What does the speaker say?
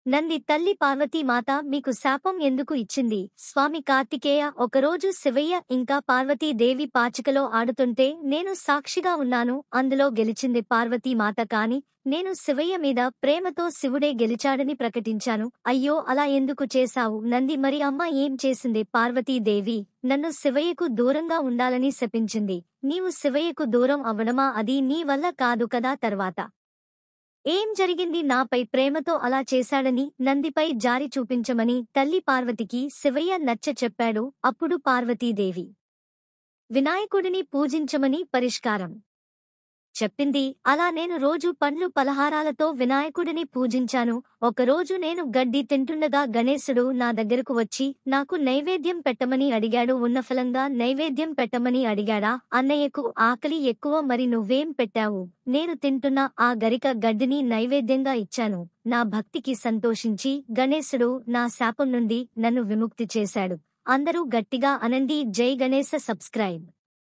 నంది తల్లి పార్వతీమాత మీకు శాపం ఎందుకు ఇచ్చింది? స్వామి కార్తికేయ, ఒకరోజు శివయ్య ఇంకా పార్వతీదేవి పాచికలో ఆడుతుంటే నేను సాక్షిగా ఉన్నాను. అందులో గెలిచింది పార్వతీమాత కాని నేను శివయ్య మీద ప్రేమతో శివుడే గెలిచాడని ప్రకటించాను. అయ్యో, అలా ఎందుకు చేశావు నంది? మరి అమ్మ ఏం చేసింది? పార్వతీదేవి నన్ను శివయ్యకు దూరంగా ఉండాలని శపించింది. నీవు శివయ్యకు దూరం అవ్వడమా? అది నీ వల్ల కాదు కదా. తర్వాత ఏం జరిగింది? నాపై ప్రేమతో అలా చేశాడని నందిపై జారి చూపించమని తల్లి పార్వతికి శివయ్య నచ్చ చెప్పాడు. అప్పుడు పార్వతీదేవి వినాయకుడిని పూజించమని పరిష్కారం చెప్పింది. అలా నేను రోజు పండ్లు పలహారాలతో వినాయకుడిని పూజించాను. ఒకరోజు నేను గడ్డి తింటుండగా గణేశుడు నా దగ్గరకు వచ్చి నాకు నైవేద్యం పెట్టమని అడిగాడు. ఉన్న ఫలంగా నైవేద్యం పెట్టమని అడిగాడా? అన్నయ్యకు ఆకలి ఎక్కువ, మరి నువ్వేం పెట్టావు? నేను తింటున్న ఆ గరిక గడ్డిని నైవేద్యంగా ఇచ్చాను. నా భక్తికి సంతోషించి గణేశుడు నా శాపం నుండి నన్ను విముక్తి చేశాడు. అందరూ గట్టిగా అనండి, జై గణేశ. సబ్స్క్రైబ్.